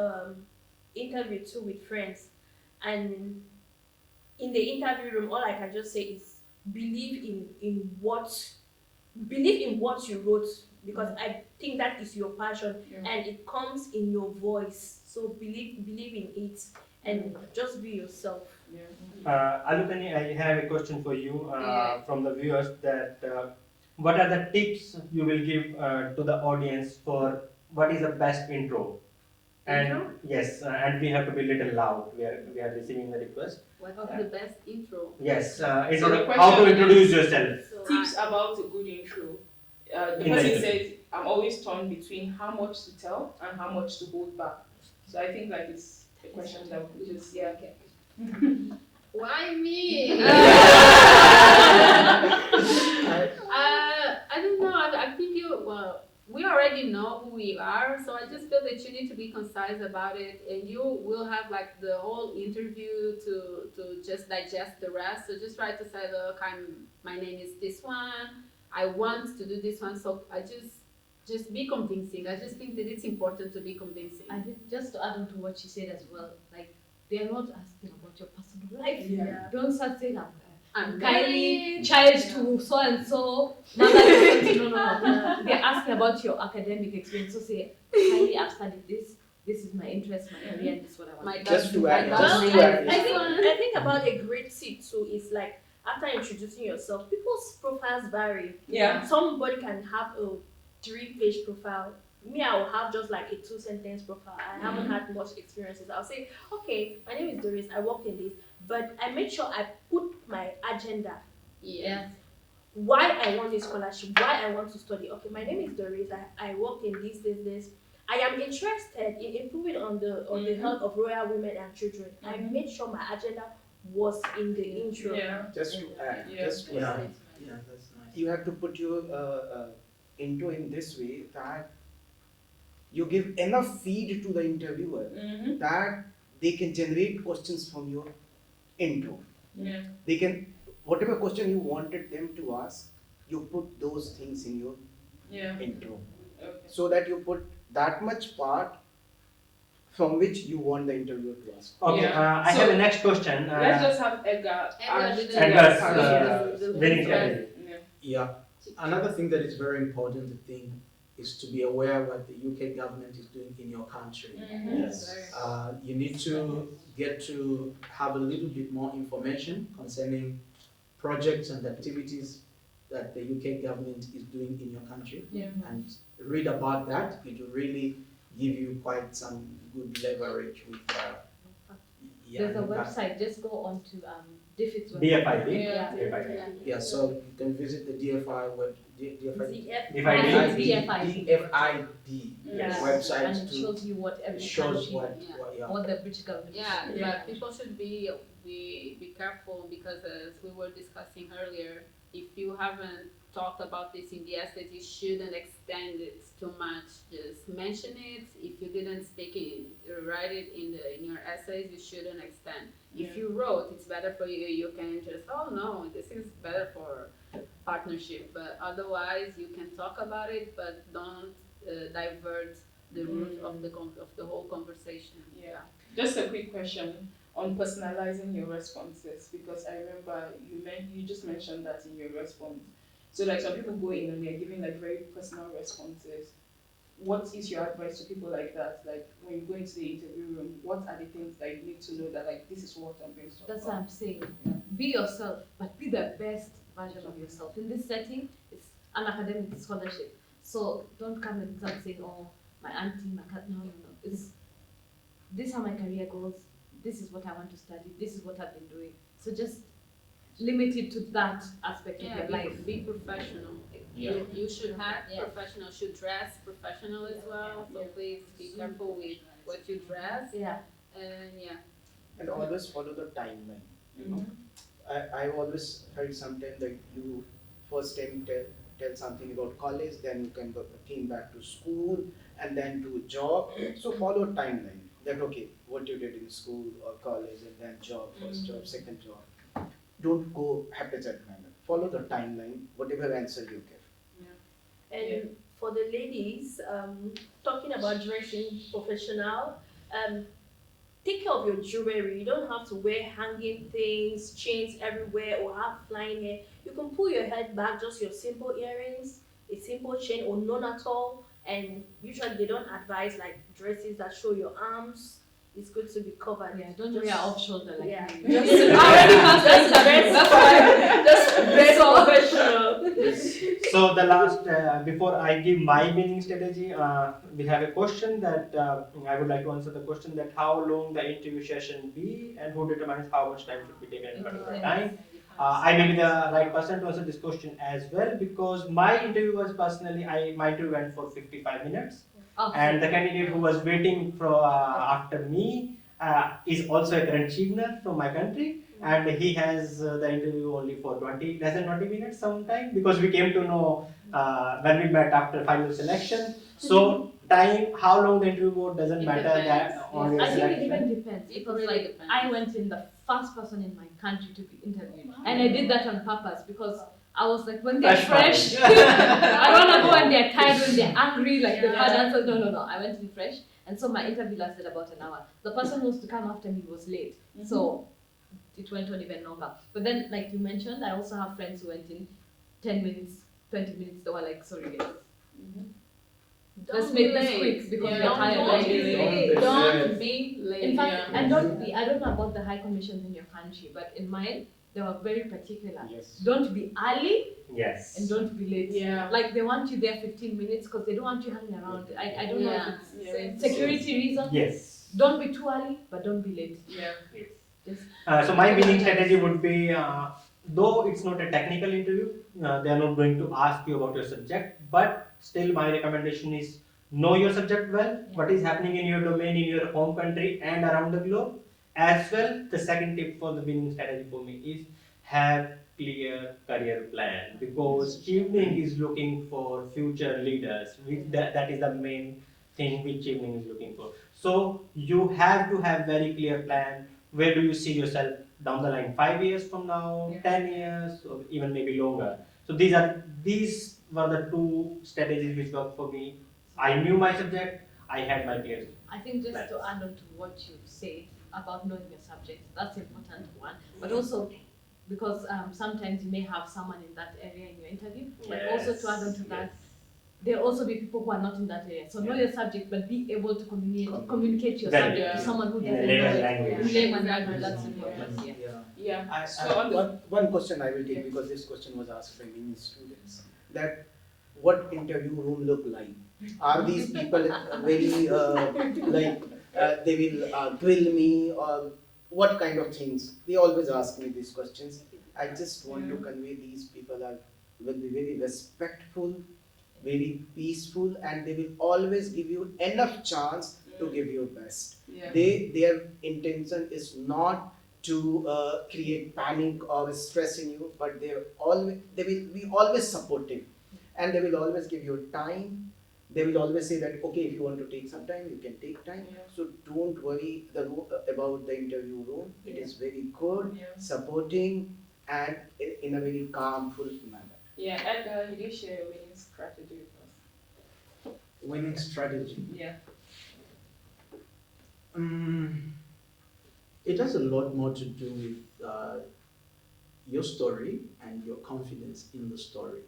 interview too with friends. And in the interview room, all I can just say is believe in what you wrote, because I think that is your passion and it comes in your voice. So believe in it and just be yourself. Alukani, I have a question for you from the viewers that what are the tips you will give to the audience for what is the best intro? And yes, and we have to be little loud. We are receiving the request. What's the best intro? Yes, the how to question introduce is yourself. Tips about a good intro. The In the person interview. says, I'm always torn between how much to tell and how much to hold back. So I think like it's a question that we just Why me? I don't know. I think we already know who we are, so I just feel that you need to be concise about it, and you will have like the whole interview to just digest the rest. So just try to say, look, my name is this one. I want to do this one. So I just be convincing. I just think that it's important to be convincing. I think just to add on to what she said as well, like they are not asking about your personal life. Yeah. Don't start saying I'm Kylie, child to so and so, mother to something. No. They're asking about your academic experience. So say, Kylie, I've studied this. This is my interest, my career, and this is what I want. My Just to add, I think about a great tip too is like after introducing yourself, people's profiles vary. Yeah. Somebody can have a 3-page profile. Me, I will have just like a 2-sentence profile. I haven't had much experiences. I'll say, okay, my name is Doris, I work in this, but I make sure I put my agenda. Yeah. Why I want this scholarship, why I want to study. Okay, my name is Doris, I work in this. I am interested in improving on the health of royal women and children. I made sure my agenda was in the intro. Yeah. Just to add, Yeah. Yeah, that's nice. you have to put your intro in this way that you give enough feed to the interviewer that they can generate questions from your intro. Yeah. They can, whatever question you wanted them to ask, you put those things in your intro. Okay. So that you put that much part from which you want the interviewer to ask. Okay, Yeah. I So, have a next question. Let's just have Edgar. Edgar's winning strategy. Yeah. Another thing that is very important to think is to be aware what the UK government is doing in your country. Yes. You need to get to have a little bit more information concerning projects and activities that the UK government is doing in your country, and read about that. It will really give you quite some good leverage with. There's a website. Just go on to Defeats what? DFID. Yeah. DFID. Yeah, so you can visit the DFI web, DFI, DFID Yes. website And it to shows you what every shows country, what what the British government Yeah, is. but people should be careful because as we were discussing earlier, if you haven't talked about this in the essays, you shouldn't extend it too much. Just mention it. If you didn't speak it, write it in your essays, you shouldn't extend. If you wrote, it's better for you. You can just, oh no, this is better for partnership. But otherwise, you can talk about it, but don't divert the root of the whole conversation. Yeah. Just a quick question on personalizing your responses, because I remember you just mentioned that in your response. So like some people go in and they're giving like very personal responses. What is your advice to people like that? Like when you go into the interview room, what are the things that you need to know that like this is what I'm going to talk That's what about? I'm saying. Be yourself, but be the best version of yourself. In this setting, it's an academic scholarship. So don't come and start saying, oh, my auntie, my cat. No. These are my career goals. This is what I want to study. This is what I've been doing. So just limit it to that aspect of your life. Be professional. Yeah. You should have professional, should dress professional as well. So please be careful with what you dress. Yeah. And And always follow the timeline. You know, I've always heard sometimes that you first time tell something about college, then you can came back to school and then to job. So follow timeline. That okay, what you did in school or college and then job, first job, second job. Don't go haphazard manner. Follow the timeline, whatever answer you give. And for the ladies, talking about dressing professional, take care of your jewelry. You don't have to wear hanging things, chains everywhere, or have flying hair. You can pull your head back, just your simple earrings, a simple chain, or none at all. And usually they don't advise like dresses that show your arms. It's good to be covered. Yeah, don't Just- wear off shoulder like Yeah. me. Just Very professional. So the last, before I give my winning strategy, we have a question that I would like to answer the question that how long the interview session be and who determines how much time should be taken in particular time. I may be the right person to answer this question as well because my interview was personally, my interview went for 55 minutes. And the candidate who was waiting for after me is also a current Chevener from my country, and he has the interview only for less than 20 minutes sometime because we came to know when we met after final selection. So time, how long the interview go doesn't matter that on your I think it selection. even depends It because really like depends. I went in the first person in my country to be interviewed, and I did that on purpose because I was like, when they're fresh, I don't want to go when they're tired, when they're angry, like they've had answers. No. I went in fresh, and so my interview lasted about an hour. The person who was to come after me was late, so it went on even longer. But then, like you mentioned, I also have friends who went in 10 minutes, 20 minutes. They were like, sorry guys. Let's make this quick because we're tired. Don't be late. In fact, and don't be, I don't know about the high commissions in your country, but in mine, they were very particular. Yes. Don't be early Yes. and don't be late. Yeah. Like they want you there 15 minutes because they don't want you hanging around. I don't know if it's Yeah. security reasons. Yes. Don't be too early, but don't be late. Yeah. So my winning strategy would be, though it's not a technical interview, they are not going to ask you about your subject, but still my recommendation is know your subject well, what is happening in your domain, in your home country and around the globe. As well, the second tip for the winning strategy for me is have clear career plan because Chevening is looking for future leaders. That is the main thing which Chevening is looking for. So you have to have very clear plan. Where do you see yourself down the line? 5 years from now, 10 years, or even maybe longer. So these were the two strategies which worked for me. I knew my subject. I had my clear. I think just to add on to what you said about knowing your subject, that's important one. But also because sometimes you may have someone in that area in your interview, but also to add on to that, there will also be people who are not in that area. So know your subject, but be able to communicate your subject to someone who doesn't know it. In layman language, that's important. Yeah. One question I will take because this question was asked by many students. That what interview room look like? Are these people very like they will grill me or what kind of things? They always ask me these questions. I just want to convey these people will be very respectful, very peaceful, and they will always give you enough chance to give your best. Yeah. Their intention is not to create panic or stress in you, but they will be always supportive, and they will always give you time. They will always say that okay, if you want to take some time, you can take time. Yeah. So don't worry about the interview room. It is very good, Yeah. supporting, and in a very calmful manner. Yeah, Edgar, you did share a winning strategy with us. Winning strategy. Yeah. It has a lot more to do with your story and your confidence in the story.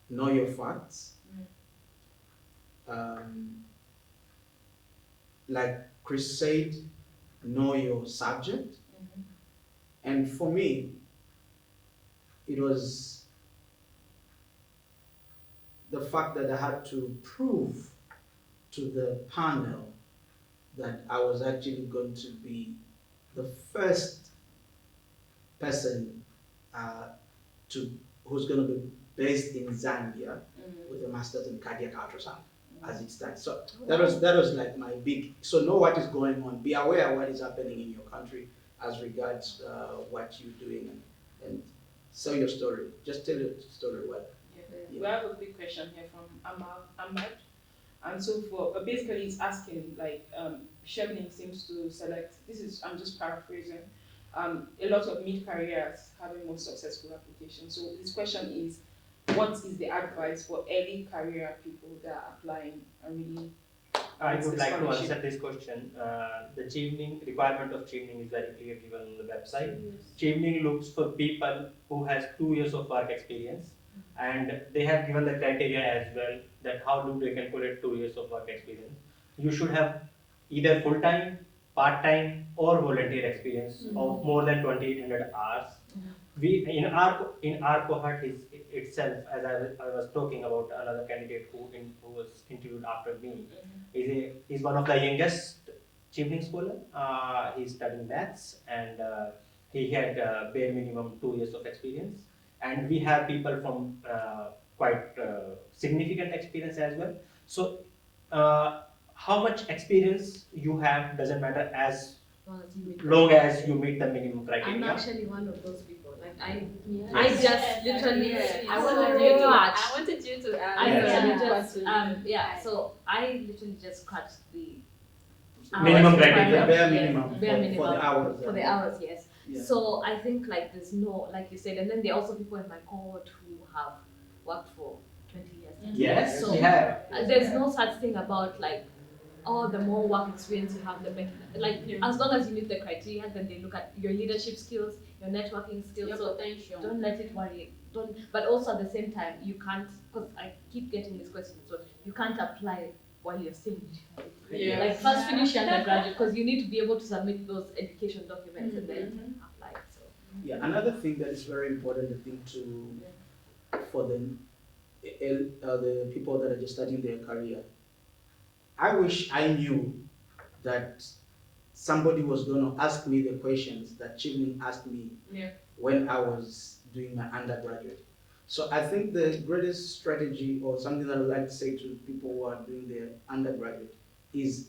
Know your facts. Like Chris said, know your subject. And for me, it was the fact that I had to prove to the panel that I was actually going to be the first person who's going to be based in Zambia with a master's in cardiac ultrasound as it stands. So that was like my big. So know what is going on. Be aware of what is happening in your country as regards what you're doing, and sell your story. Just tell your story well. Yeah. We have a big question here from Ahmad. And so for basically it's asking like Chevening seems to select, I'm just paraphrasing, a lot of mid-careers having more successful applications. So his question is, what is the advice for early career people that are applying and really? I would like to answer this question. The Chevening requirement of Chevening is very clear given on the website. Chevening looks for people who has 2 years of work experience, and they have given the criteria as well that how do they calculate 2 years of work experience. You should have either full-time, part-time, or volunteer experience of more than 2,800 hours. We in our cohort itself, as I was talking about another candidate who was interviewed after me, is one of the youngest Chevening scholar. He's studying maths, and he had bare minimum 2 years of experience. And we have people from quite significant experience as well. So how much experience you have doesn't matter as long as you meet the minimum criteria. I'm actually one of those people. Like I Yes. just literally I wanted you to add. I Yes. know, you just So I literally just scratched the Minimum hours criteria. requirement. Bare Yes, minimum bare for minimum the hours. for the hours. Yes. Yeah. So I think like there's no, like you said, and then there are also people in my cohort who have worked for 20 years. Yes, So we have. there's no such thing about like, oh, the more work experience you have, the better. Like as long as you meet the criteria, then they look at your leadership skills, your networking skills. Your So potential. don't let it worry. Don't. But also at the same time, you can't, because I keep getting this question. So you can't apply while you're still in university. Yeah. Like first finish your undergraduate, because you need to be able to submit those education documents and then apply. So Yeah, another thing that is very important, I think, for the people that are just starting their career. I wish I knew that somebody was going to ask me the questions that Chevening asked me when I was doing my undergraduate. So I think the greatest strategy, or something that I'd like to say to people who are doing their undergraduate, is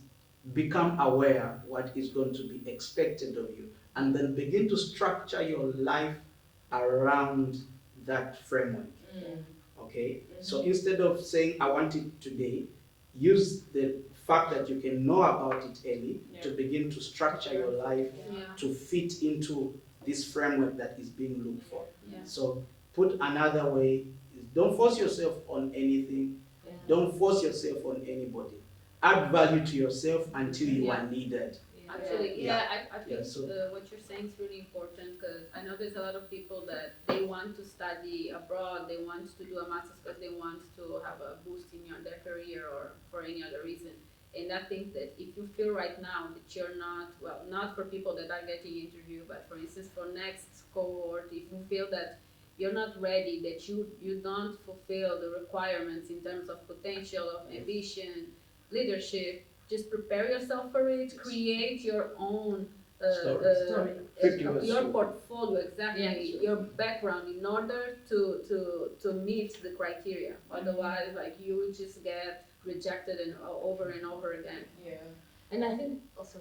become aware what is going to be expected of you, and then begin to structure your life around that framework. Okay? So instead of saying, I want it today, use the fact that you can know about it early to begin to structure your life to fit into this framework that is being looked for. So put another way, don't force yourself on anything, don't force yourself on anybody. Add value to yourself until you are needed. Actually, I think So what you're saying is really important, because I know there's a lot of people that they want to study abroad, they want to do a master's because they want to have a boost in their career or for any other reason. And I think that if you feel right now that you're not for people that are getting interviewed, but for instance for next cohort, if you feel that you're not ready, that you don't fulfill the requirements in terms of potential, of ambition, leadership, just prepare yourself for it, create your own Story. your portfolio, exactly, Yeah. your background in order to meet the criteria. Otherwise, like you will just get rejected and over again. Yeah. And I think also,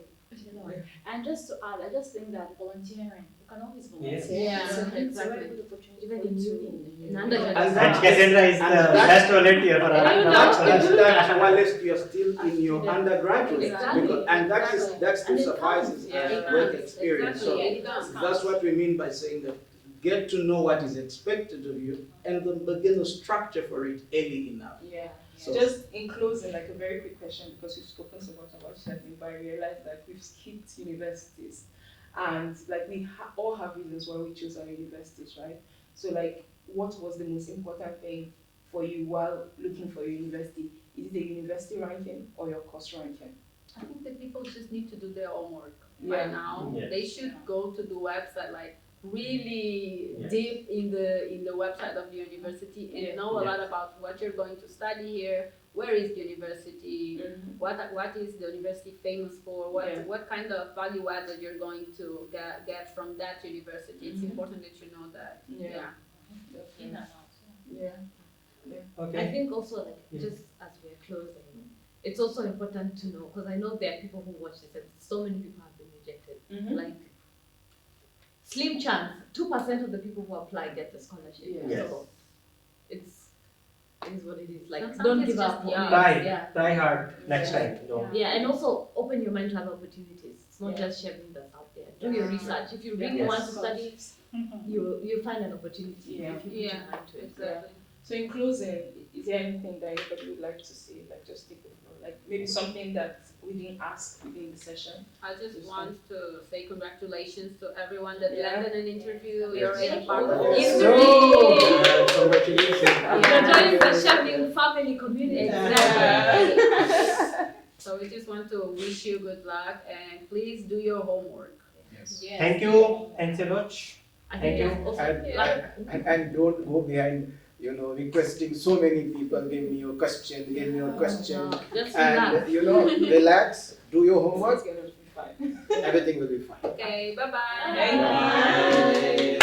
And just to add, I just think that volunteering, you can always volunteer. Yeah. So it's Exactly. a very good opportunity even for in you uni, to- in And undergraduate. And Cassandra is the best volunteer for That's us. that whilst you're still in your Student. undergraduate, Exactly. because, and that is Exactly. that still And it suffices counts. as Yeah. work It experience. Exactly. So It does count. that's what we mean by saying that get to know what is expected of you and then begin a structure for it early enough. Yeah. So Just in closing, like a very quick question, because we've spoken so much about Chevening, but I realized that we've skipped universities, and like we all have reasons why we choose our universities, right? So like, what was the most important thing for you while looking for your university? Is it the university ranking or your course ranking? I think that people just need to do their homework Yeah. by now. Yes. They should go to the website, like really Yes. deep in the website of the university and Yeah. know a lot about what you're going to study here. Where is the university? What is the university famous for? Yeah. What kind of value add that you're going to get from that university? It's Mhm. important that you know that. Yeah. In and out. Yeah. I Okay. think also like Yeah. just as we're closing, it's also important to know, because I know there are people who watch this and so many people have been rejected. Like slim chance, 2% of the people who apply get the scholarship. Yeah. Yes. So it is what it is. Like Sometimes don't it's give up. just hope. young. Try, Yeah. try hard next time. No. Yeah, and also open your mind to other opportunities. It's not Yeah. just Chevening that's out there. Do your research. If you really Yes. want to study, you'll find an opportunity Yeah. if you put Yeah. your mind to it. Exactly. So in closing, is there anything that anybody would like to say? Like just take the floor. Like maybe something that we didn't ask within the session. I just want to say congratulations to everyone that Yeah. landed an interview. Yes. You're already part of Yes. it. Congratulations. You're joining the Chevening family community. So we just want to wish you good luck and please do your homework. Yes. Yes. Thank you. Thanks a lot. I Thank think you. that's also And, and don't go behind, requesting so many people, give me your question, give me your question. No, just And, relax. relax, do your It's homework, gonna be fine. everything will be fine. Okay, bye-bye. Thank you. Bye.